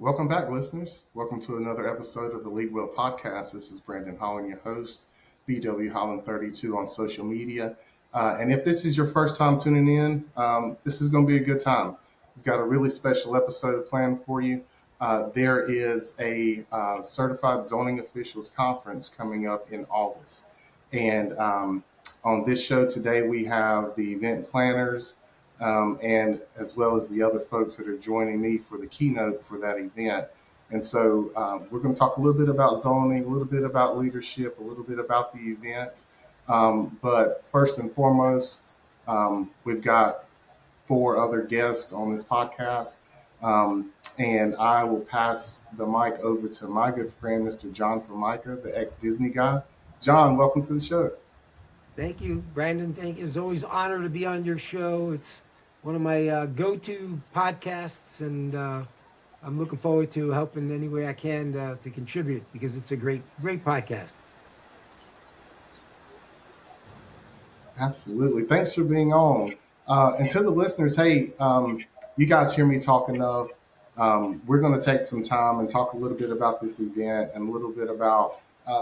Welcome back, listeners. Welcome to another episode of the Lead Well podcast. This is Brandon Holland, your host, BW Holland 32 on social media. And if this is your first time tuning in, this is going to be a good time. We've got a really special episode planned for you. There is a Certified Zoning Officials Conference coming up in August. And on this show today, we have the event planners, and as well as the other folks that are joining me for the keynote for that event. And so we're going to talk a little bit about zoning, a little bit about leadership, a little bit about the event. But first and foremost, we've got four other guests on this podcast. And I will pass the mic over to my good friend, Mr. John Formica, the ex-Disney guy. John, welcome to the show. Thank you, Brandon. It's always an honor to be on your show. It's one of my go-to podcasts, and I'm looking forward to helping any way I can to contribute because it's a great podcast. Absolutely. Thanks for being on. And to the listeners, hey, you guys hear me talk enough. We're going to take some time and talk a little bit about this event and a little bit about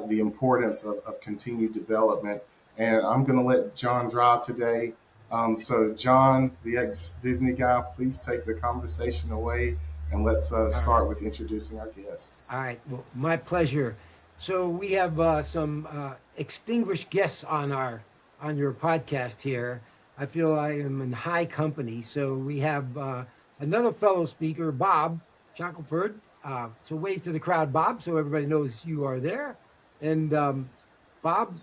the importance of continued development. And I'm going to let John drive today. So, John, the ex-Disney guy, please take the conversation away and let's start with introducing our guests. All right. Well, my pleasure. So we have some extinguished guests on your podcast here. I feel I am in high company. So we have another fellow speaker, Bob Shackleford. So wave to the crowd, Bob, so everybody knows you are there. And Bob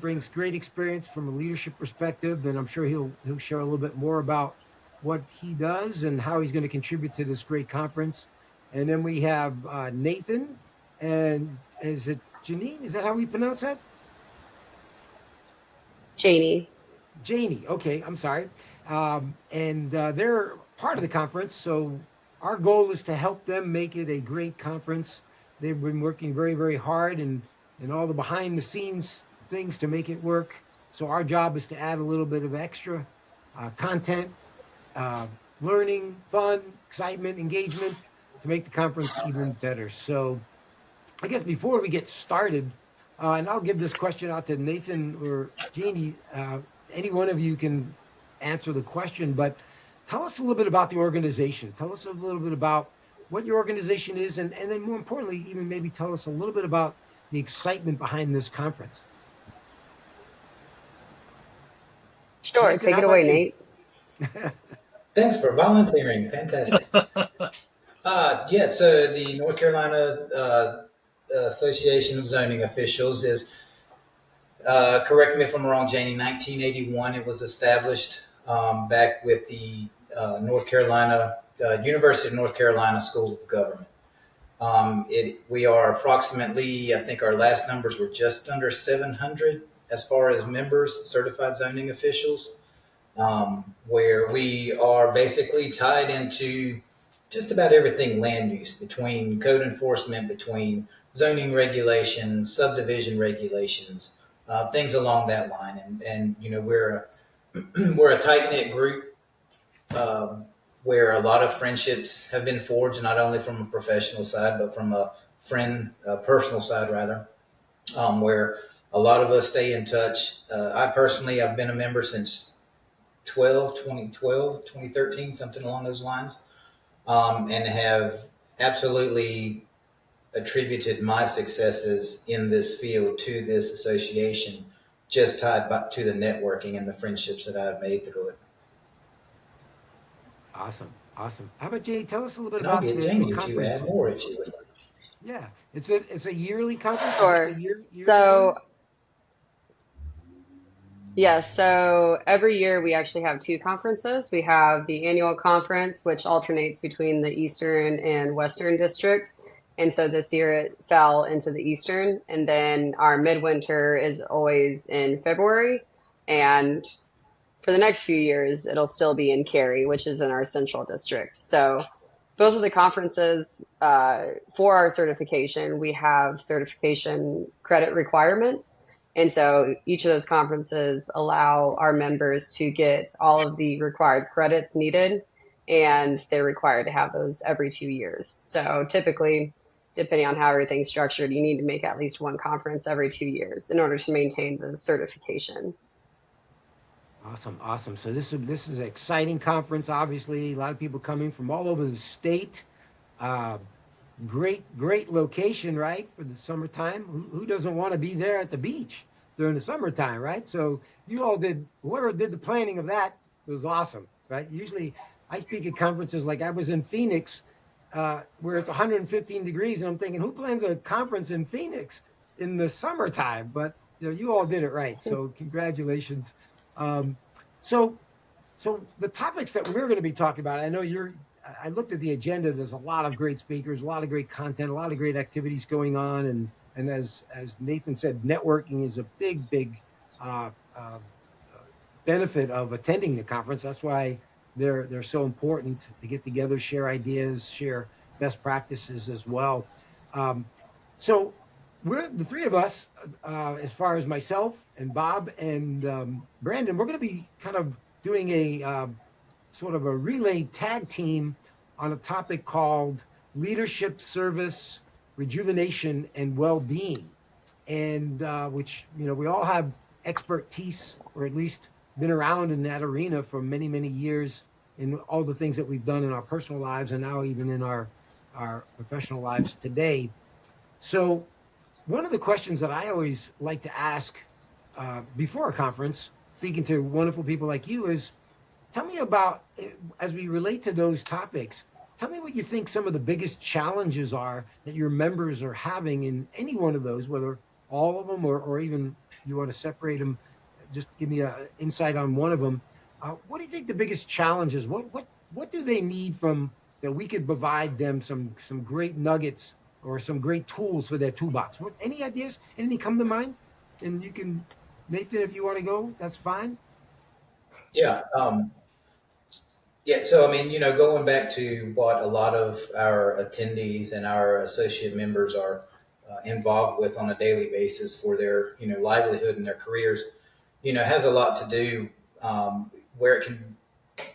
brings great experience from a leadership perspective, and I'm sure he'll share a little bit more about what he does and how he's going to contribute to this great conference. And then we have Nathan, and is it Janine? Is that how we pronounce that? Janie. Okay, I'm sorry. And they're part of the conference, so our goal is to help them make it a great conference. They've been working very, very hard and all the behind the scenes things to make it work. So our job is to add a little bit of extra content, learning, fun, excitement, engagement to make the conference even better. So I guess before we get started, and I'll give this question out to Nathan or Janie, any one of you can answer the question, but tell us a little bit about the organization. Tell us a little bit about what your organization is, and then more importantly, even maybe tell us a little bit about the excitement behind this conference. Sure, Nathan, take it away, Nate. Thanks for volunteering. Fantastic. So the North Carolina Association of Zoning Officials is, correct me if I'm wrong, Janie, 1981. It was established back with the University of North Carolina School of Government. We are approximately, I think our last numbers were just under 700 as far as members, certified zoning officials, where we are basically tied into just about everything land use, between code enforcement, between zoning regulations, subdivision regulations, things along that line. And we're a tight-knit group where a lot of friendships have been forged, not only from a professional side, but from a personal side rather, where a lot of us stay in touch. I've been a member since 2013, something along those lines, and have absolutely attributed my successes in this field to this association, just tied back to the networking and the friendships that I've made through it. Awesome. How about Janie? Tell us a little bit And I'll about get the Janie conference. to add more if she would like. Yeah, it's a yearly conference. Sure. So every year we actually have two conferences. We have the annual conference, which alternates between the Eastern and Western District. And so this year it fell into the Eastern. And then our midwinter is always in February. And for the next few years, it'll still be in Cary, which is in our Central District. So both of the conferences, for our certification, we have certification credit requirements. And so each of those conferences allow our members to get all of the required credits needed and they're required to have those every 2 years. So typically, depending on how everything's structured, you need to make at least one conference every 2 years in order to maintain the certification. Awesome, awesome. So this is an exciting conference. Obviously, a lot of people coming from all over the state. Uh, great location, right, for the summertime. Who doesn't want to be there at the beach during the summertime, right? So you all did, whoever did the planning of that was awesome, right? Usually I speak at conferences like I was in Phoenix, where it's 115 degrees, and I'm thinking, who plans a conference in Phoenix in the summertime? But you all did it right. So congratulations. Um, so so the topics that we're going to be talking about, I know I looked at the agenda. There's a lot of great speakers, a lot of great content, a lot of great activities going on, and as Nathan said, networking is a big uh, uh, benefit of attending the conference. That's why they're so important to get together, share ideas, share best practices as well. Um, so we're the three of us, as far as myself and Bob and Brandon, we're going to be kind of doing a sort of a relay tag team on a topic called leadership, service, rejuvenation, and well-being, and which we all have expertise, or at least been around in that arena for many years in all the things that we've done in our personal lives and now even in our professional lives today. So one of the questions that I always like to ask before a conference, speaking to wonderful people like you, is tell me about, as we relate to those topics, tell me what you think some of the biggest challenges are that your members are having in any one of those, whether all of them or even you want to separate them. Just give me an insight on one of them. What do you think the biggest challenges? What do they need from that we could provide them some great nuggets or some great tools for their toolbox? Any ideas? Anything come to mind? And you can, Nathan, if you want to go, that's fine. Yeah. Yeah. So, I mean, going back to what a lot of our attendees and our associate members are involved with on a daily basis for their, livelihood and their careers, has a lot to do, where it can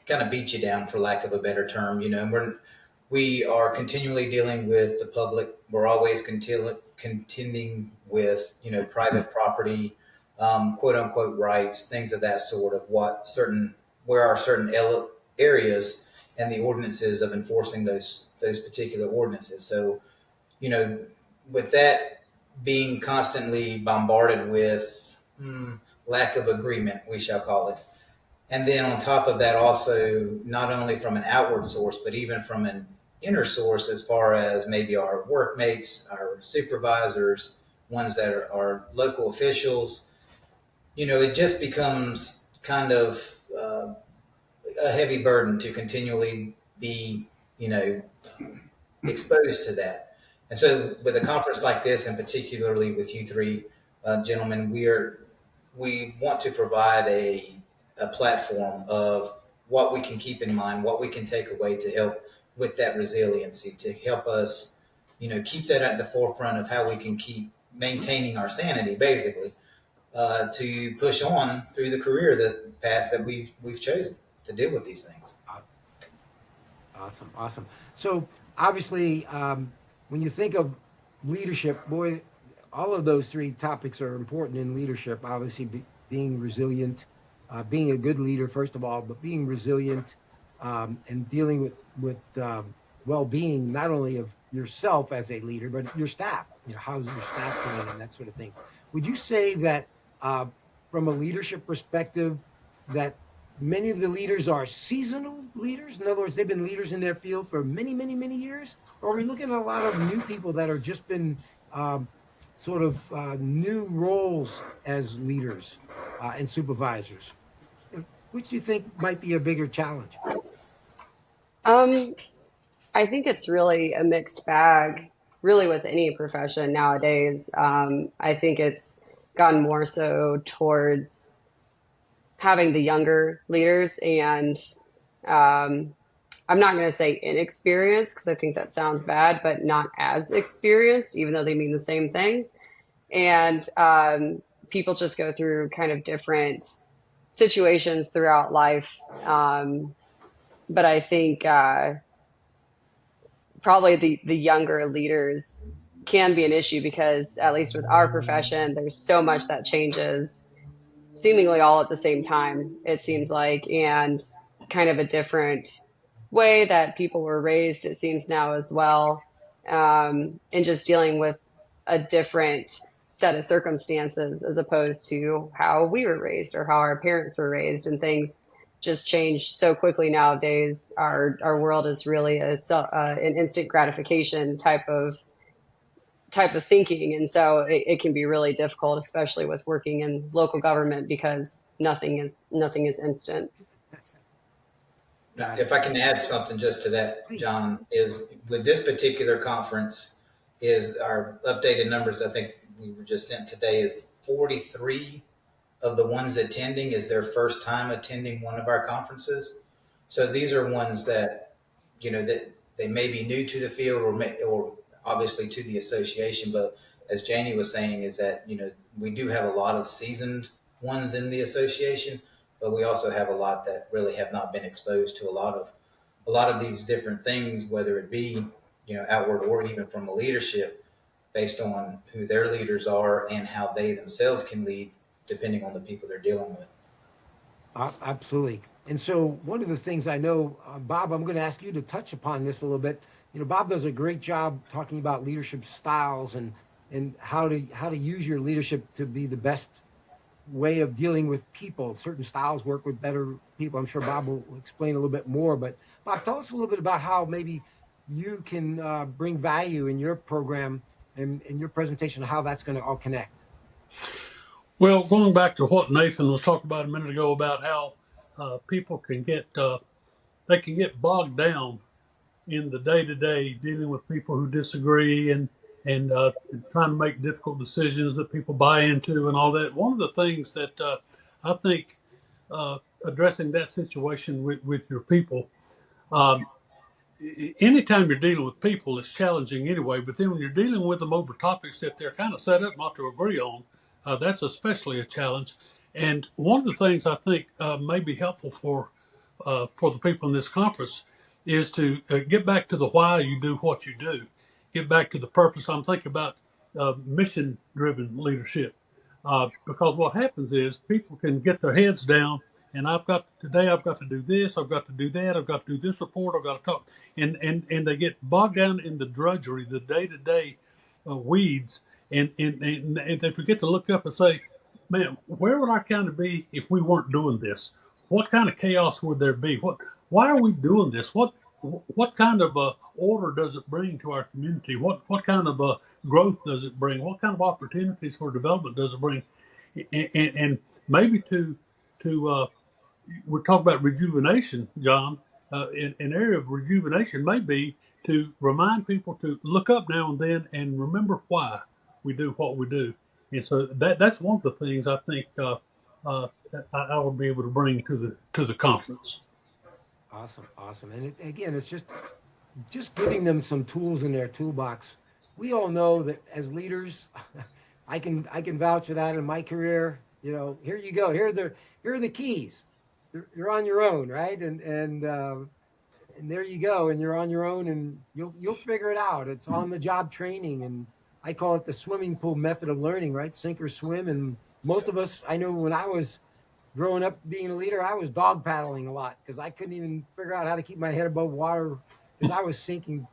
kind of beat you down, for lack of a better term. We are continually dealing with the public. We're always contending with, private property, quote unquote rights, things of that sort, of where are certain areas and the ordinances of enforcing those particular ordinances. So, you know, with that being constantly bombarded with lack of agreement, we shall call it. And then on top of that, also, not only from an outward source, but even from an inner source, as far as maybe our workmates, our supervisors, ones that are local officials, it just becomes kind of a heavy burden to continually be, you know, exposed to that. And so, with a conference like this, and particularly with you three gentlemen, we want to provide a platform of what we can keep in mind, what we can take away to help with that resiliency, to help us, keep that at the forefront of how we can keep maintaining our sanity, basically, to push on through the career, the path that we've chosen to deal with these things. Awesome, awesome. So obviously, when you think of leadership, boy, all of those three topics are important in leadership. Obviously, being resilient, being a good leader, first of all, but being resilient, and dealing with well-being, not only of yourself as a leader, but your staff. How's your staff doing and that sort of thing. Would you say that, uh, from a leadership perspective, that many of the leaders are seasonal leaders? In other words, they've been leaders in their field for many years? Or are we looking at a lot of new people that are just been, sort of new roles as leaders and supervisors? Which do you think might be a bigger challenge? Um, I think it's really a mixed bag, really, with any profession nowadays. I think it's gone more so towards having the younger leaders, and um, I'm not going to say inexperienced because I think that sounds bad, but not as experienced, even though they mean the same thing. And people just go through kind of different situations throughout life, but I think probably the younger leaders can be an issue because at least with our profession, there's so much that changes seemingly all at the same time, it seems like, and kind of a different way that people were raised, it seems now as well, and just dealing with a different set of circumstances as opposed to how we were raised or how our parents were raised, and things just change so quickly nowadays. Our world is really an instant gratification type of thinking, and so it can be really difficult, especially with working in local government, because nothing is instant. Now, if I can add something just to that, Please. John, is with this particular conference, is our updated numbers, I think we were just sent today, is 43 of the ones attending is their first time attending one of our conferences. So these are ones that, that they may be new to the field or obviously to the association. But as Janie was saying, is that, we do have a lot of seasoned ones in the association, but we also have a lot that really have not been exposed to a lot of these different things, whether it be, outward or even from a leadership based on who their leaders are and how they themselves can lead depending on the people they're dealing with. Absolutely. And so one of the things I know, Bob, I'm going to ask you to touch upon this a little bit. Bob does a great job talking about leadership styles and how to use your leadership to be the best way of dealing with people. Certain styles work with better people. I'm sure Bob will explain a little bit more. But Bob, tell us a little bit about how maybe you can bring value in your program and in your presentation, how that's going to all connect. Well, going back to what Nathan was talking about a minute ago about how people can get they can get bogged down in the day to day dealing with people who disagree and trying to make difficult decisions that people buy into and all that. One of the things that I think addressing that situation with your people. Um, Anytime you're dealing with people, it's challenging anyway. But then when you're dealing with them over topics that they're kind of set up not to agree on, that's especially a challenge. And one of the things I think may be helpful for the people in this conference is to get back to the why you do what you do. Get back to the purpose. I'm thinking about mission-driven leadership. Because what happens is people can get their heads down, and I've got to do this, I've got to do that, I've got to do this report, I've got to talk, and they get bogged down in the drudgery, the day-to-day weeds, and they forget to look up and say, man, where would I kind of be if we weren't doing this? What kind of chaos would there be? Why are we doing this? What kind of order does it bring to our community? What kind of growth does it bring? What kind of opportunities for development does it bring? And maybe to we're talking about rejuvenation, John. An area of rejuvenation may be to remind people to look up now and then and remember why we do what we do. And so that's one of the things I think I will be able to bring to the conference. Awesome. And again, it's just giving them some tools in their toolbox. We all know that as leaders, I can vouch for that in my career. Here you go. Here are the keys. You're on your own, right? And there you go. And you're on your own, and you'll figure it out. It's on the job training, and I call it the swimming pool method of learning, right? Sink or swim. And most of us, I know when I was growing up being a leader, I was dog paddling a lot because I couldn't even figure out how to keep my head above water because I was sinking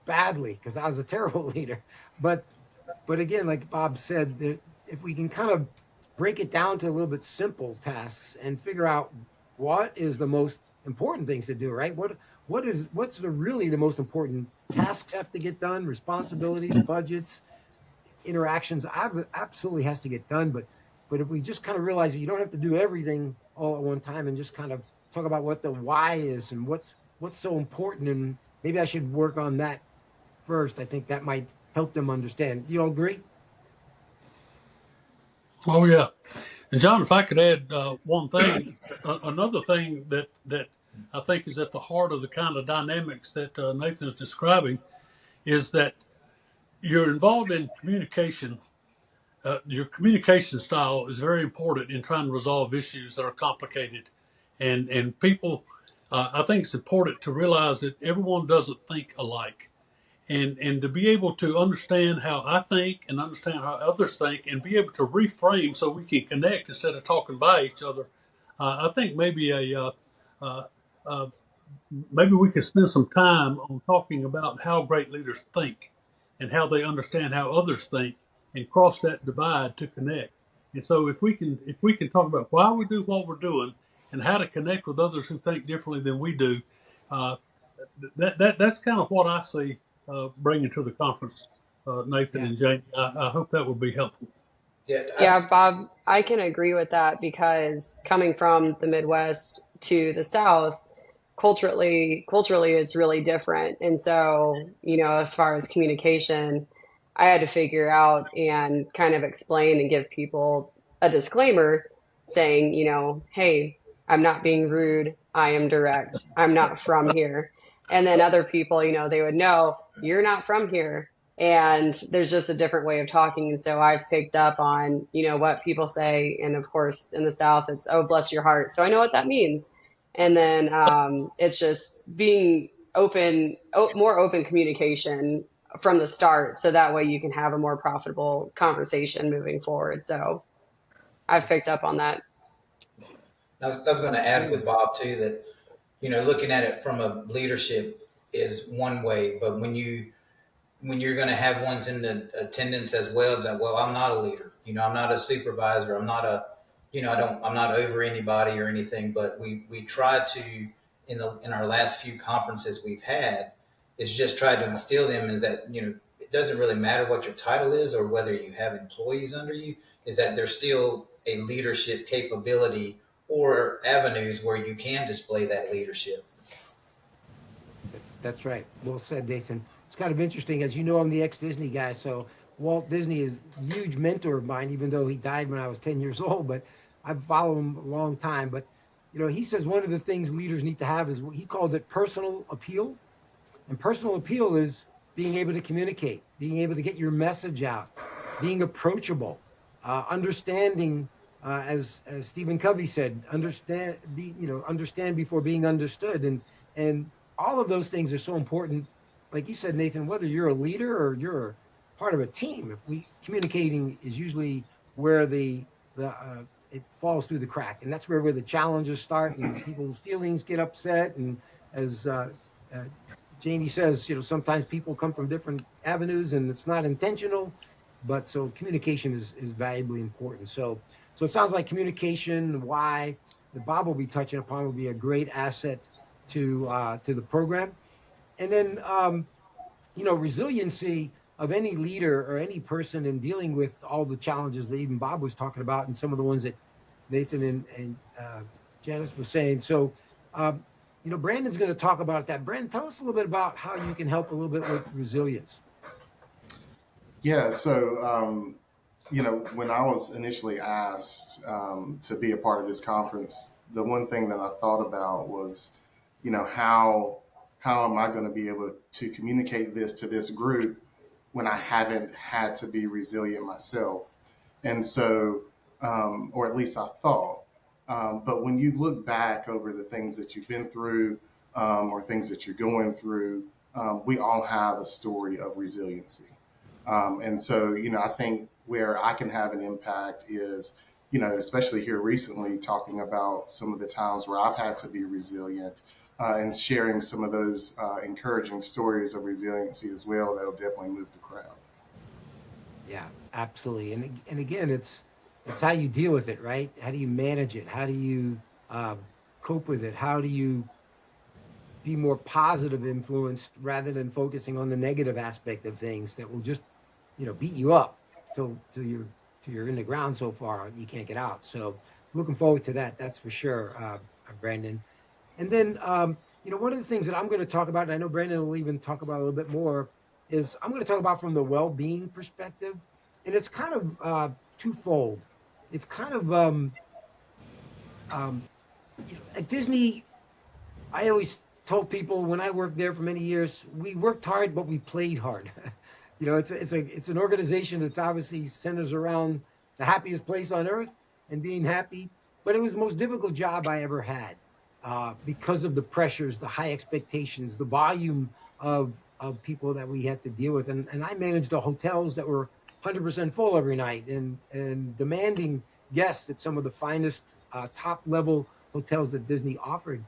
badly because I was a terrible leader. But again, like Bob said, if we can kind of break it down to a little bit simple tasks and figure out what is the most important things to do, right? What's really the most important tasks have to get done, responsibilities, budgets, interactions, absolutely has to get done. But if we just kind of realize that you don't have to do everything all at one time and just kind of talk about what the why is and what's so important, and maybe I should work on that first, I think that might help them understand. You all agree? Oh yeah, and John, if I could add one thing, another thing that I think is at the heart of the kind of dynamics that Nathan is describing is that you're involved in communication. Your communication style is very important in trying to resolve issues that are complicated, and people I think it's important to realize that everyone doesn't think alike. And to be able to understand how I think and understand how others think and be able to reframe so we can connect instead of talking by each other, I think uh, uh, maybe we could spend some time on talking about how great leaders think and how they understand how others think and cross that divide to connect. And so if we can talk about why we do what we're doing and how to connect with others who think differently than we do, uh, that's kind of what I see bringing to the conference, Nathan Yeah. and Jane. I hope that will be helpful. Yeah, Yeah, Bob, I can agree with that because coming from the Midwest to the South, culturally it's really different. And so, as far as communication, I had to figure out and kind of explain and give people a disclaimer saying, hey, I'm not being rude. I am direct. I'm not from here. And then other people, they would know you're not from here, and there's just a different way of talking. And so I've picked up on what people say, and of course in the South it's, oh, bless your heart, so I know what that means. And then it's just being more open communication from the start, so that way you can have a more profitable conversation moving forward. So I've picked up on that. I was going to add with Bob too that looking at it from a leadership is one way, but when you're going to have ones in the attendance as well, it's like, well, I'm not a leader. I'm not a supervisor. I'm not a, I'm not over anybody or anything. But we try to in our last few conferences we've had is just try to instill them is that it doesn't really matter what your title is or whether you have employees under you. Is that there's still a leadership capability or avenues where you can display that leadership. That's right. Well said, Nathan. It's kind of interesting. As you know, I'm the ex-Disney guy, so Walt Disney is a huge mentor of mine, even though he died when I was 10 years old. But I've followed him a long time. But, he says one of the things leaders need to have is he called it personal appeal. And personal appeal is being able to communicate, being able to get your message out, being approachable, understanding, as Stephen Covey said, understand before being understood, and all of those things are so important. Like you said, Nathan, whether you're a leader or you're part of a team, if we communicating is usually where the it falls through the crack, and that's where the challenges start, and people's feelings get upset, and as uh, Janie says, sometimes people come from different avenues and it's not intentional, but so communication is valuably important. So it sounds like communication, why that Bob will be touching upon will be a great asset to the program. And then resiliency of any leader or any person in dealing with all the challenges that even Bob was talking about and some of the ones that Nathan and Janice was saying. So, Brandon's going to talk about that. Brandon, tell us a little bit about how you can help a little bit with resilience. Yeah, so when I was initially asked to be a part of this conference, the one thing that I thought about was, how am I going to be able to communicate this to this group when I haven't had to be resilient myself? And so, or at least I thought. But when you look back over the things that you've been through or things that you're going through, we all have a story of resiliency. And so, I think where I can have an impact is, especially here recently, talking about some of the times where I've had to be resilient and sharing some of those encouraging stories of resiliency as well. That'll definitely move the crowd. Yeah, absolutely. And again, it's how you deal with it, right? How do you manage it? How do you uh, cope with it? How do you be more positive influenced rather than focusing on the negative aspect of things that will just beat you up till you're in the ground so far you can't get out. So looking forward to that, that's for sure, Brandon. And then one of the things that I'm going to talk about, and I know Brandon will even talk about a little bit more, is I'm going to talk about from the well-being perspective, and it's kind of twofold. It's kind of um, at Disney, I always told people when I worked there for many years, we worked hard, but we played hard. It's an organization that's obviously centers around the happiest place on earth and being happy, but it was the most difficult job I ever had. because of the pressures, the high expectations, the volume of people that we had to deal with. And I managed the hotels that were 100% full every night and demanding guests at some of the finest top level hotels that Disney offered.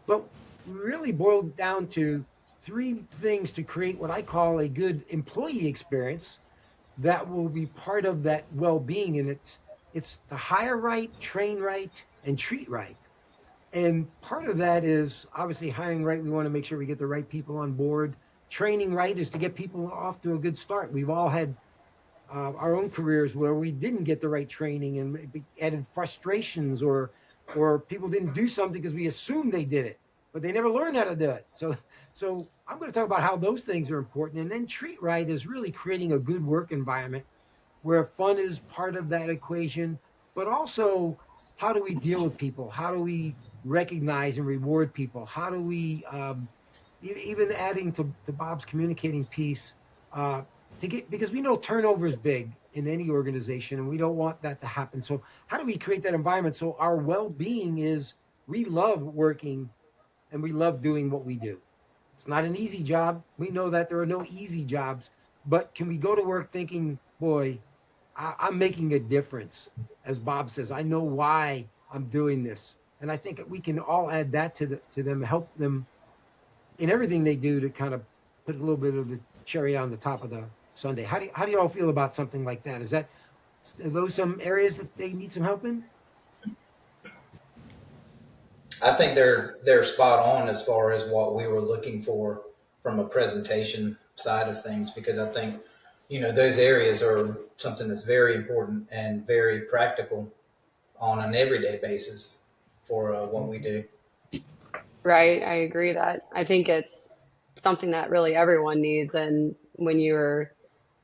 But we really boiled down to three things to create what I call a good employee experience that will be part of that well-being. And it's to hire right, train right, and treat right. And part of that is obviously hiring right. We want to make sure we get the right people on board. Training right is to get people off to a good start. We've all had our own careers where we didn't get the right training and it added frustrations, or people didn't do something because we assumed they did it, but they never learned how to do it. So I'm going to talk about how those things are important. And then treat right is really creating a good work environment where fun is part of that equation, but also how do we deal with people? How do we recognize and reward people? How do we, even adding to Bob's communicating piece, uh, to get, because we know turnover is big in any organization and we don't want that to happen. So how do we create that environment so our well-being is, we love working and we love doing what we do. It's not an easy job. We know that there are no easy jobs, but can we go to work thinking, boy, I'm making a difference? As Bob says, I know why I'm doing this. And I think we can all add that to them, help them in everything they do to kind of put a little bit of the cherry on the top of the sundae. How do you all feel about something like that? Are those some areas that they need some help in? I think they're spot on as far as what we were looking for from a presentation side of things, because I think, those areas are something that's very important and very practical on an everyday basis for what we do. Right. I agree that I think it's something that really everyone needs. And when you're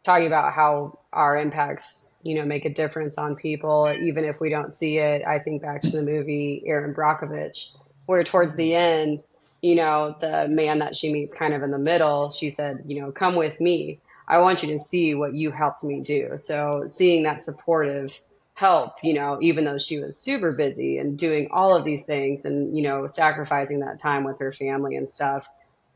talking about how our impacts, make a difference on people, even if we don't see it. I think back to the movie Aaron Brockovich, where towards the end, the man that she meets kind of in the middle, she said, come with me. I want you to see what you helped me do. So seeing that supportive help, even though she was super busy and doing all of these things and, sacrificing that time with her family and stuff,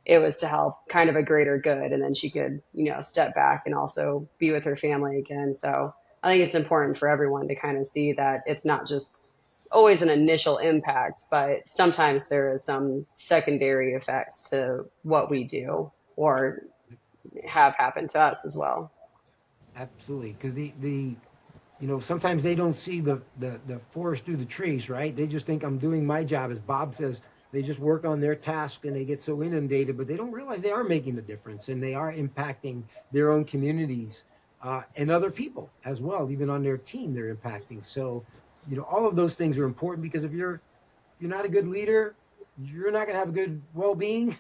it was to help kind of a greater good. And then she could, step back and also be with her family again. So I think it's important for everyone to kind of see that it's not just always an initial impact, but sometimes there is some secondary effects to what we do or have happened to us as well. Absolutely, because sometimes they don't see the forest through the trees, right? They just think I'm doing my job. As Bob says, they just work on their task and they get so inundated, but they don't realize they are making a difference and they are impacting their own communities, and other people as well. Even on their team, they're impacting. So, all of those things are important, because if you're not a good leader, you're not going to have a good well-being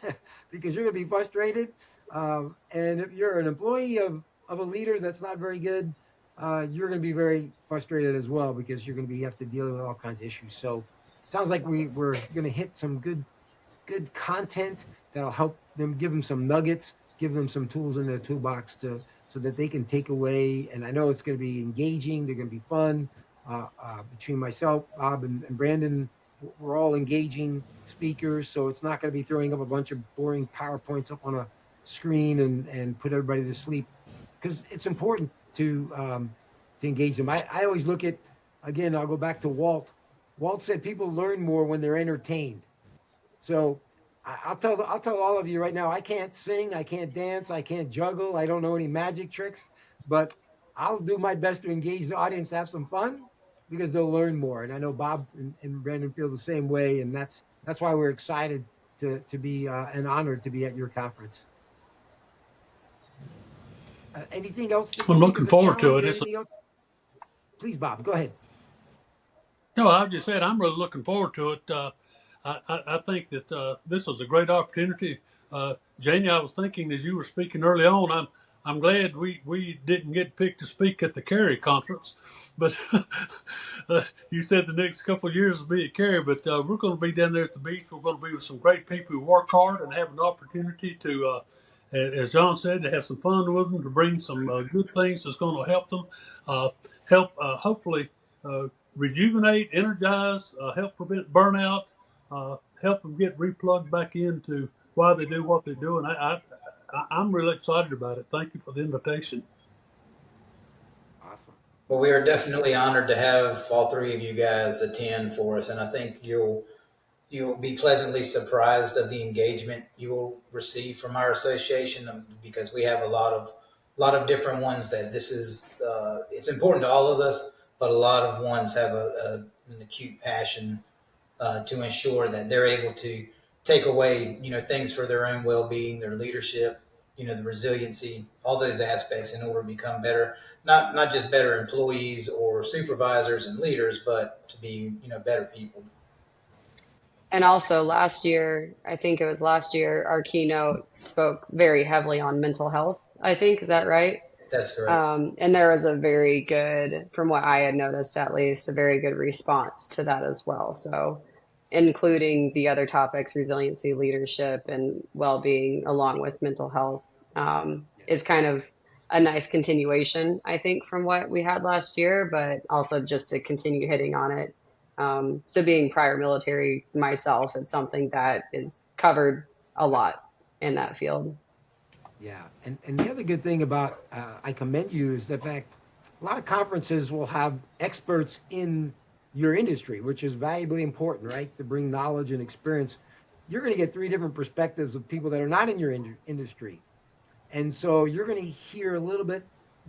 because you're going to be frustrated. And if you're an employee of a leader that's not very good, you're going to be very frustrated as well, because you're going to be have to deal with all kinds of issues. So it sounds like we're going to hit some good content that'll help them, give them some nuggets, give them some tools in their toolbox to so that they can take away. And I know it's going to be engaging. They're going to be fun. Between myself, Bob, and Brandon, we're all engaging speakers, so it's not going to be throwing up a bunch of boring PowerPoints up on a screen and put everybody to sleep, because it's important to engage them. I always look at, again, I'll go back to Walt. Walt said people learn more when they're entertained. So I'll tell all of you right now, I can't sing, I can't dance, I can't juggle, I don't know any magic tricks, but I'll do my best to engage the audience to have some fun, because they'll learn more. And I know Bob and Brandon feel the same way, and that's why we're excited to be and honored to be at your conference. Anything else that you I'm think looking is a forward to challenge, it. or anything else? Please, Bob, go ahead. No, I just said I'm really looking forward to it. I think that this was a great opportunity. Janie, I was thinking as you were speaking early on, I'm glad we didn't get picked to speak at the Cary conference, but you said the next couple of years will be at Cary. But we're going to be down there at the beach. We're going to be with some great people who work hard and have an opportunity to, as John said, to have some fun with them, to bring some good things that's going to help them, help hopefully. Rejuvenate, energize, help prevent burnout, help them get replugged back into why they do what they do. And I'm really excited about it. Thank you for the invitation. Awesome. Well, we are definitely honored to have all three of you guys attend for us, and I think you'll be pleasantly surprised of the engagement you will receive from our association, because we have a lot of different ones that this is it's important to all of us, but a lot of ones have an acute passion to ensure that they're able to take away, things for their own well-being, their leadership, the resiliency, all those aspects in order to become better, not just better employees or supervisors and leaders, but to be, better people. And also last year, I think it was last year, our keynote spoke very heavily on mental health, I think. Is that right? That's correct. And there was a very good, from what I had noticed at least, a very good response to that as well. So, including the other topics, resiliency, leadership, and well-being, along with mental health, is kind of a nice continuation, I think, from what we had last year, but also just to continue hitting on it. So, being prior military myself, it's something that is covered a lot in that field. Yeah, and the other good thing about I commend you is the fact a lot of conferences will have experts in your industry, which is valuably important, right? To bring knowledge and experience. You're going to get three different perspectives of people that are not in your industry, and so you're going to hear a little bit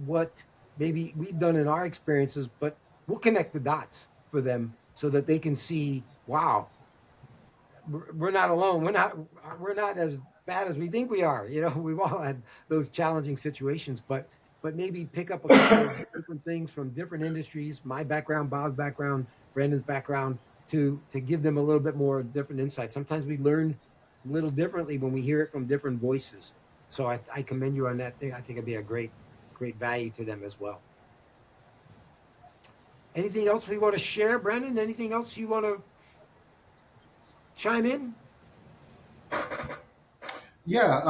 what maybe we've done in our experiences, but we'll connect the dots for them so that they can see, wow, we're not alone. We're not as bad as we think we are. We've all had those challenging situations, but maybe pick up a couple of different things from different industries, my background, Bob's background, Brandon's background, to give them a little bit more different insight. Sometimes we learn a little differently when we hear it from different voices. So I commend you on that thing. I think it'd be a great value to them as well. Anything else we want to share, Brandon? Anything else you want to chime in? Yeah,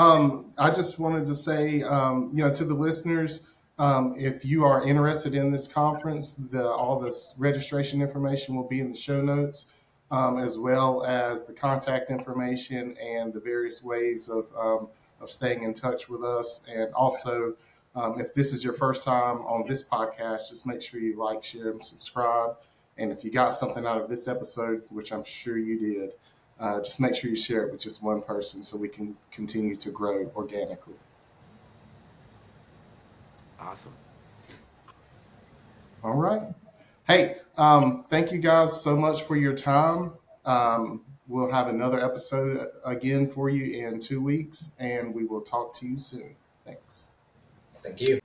I just wanted to say, to the listeners, if you are interested in this conference, all this registration information will be in the show notes, as well as the contact information and the various ways of staying in touch with us. And also, if this is your first time on this podcast, just make sure you like, share, and subscribe. And if you got something out of this episode, which I'm sure you did, just make sure you share it with just one person so we can continue to grow organically. Awesome. All right. Hey, thank you guys so much for your time. We'll have another episode again for you in 2 weeks, and we will talk to you soon. Thanks. Thank you.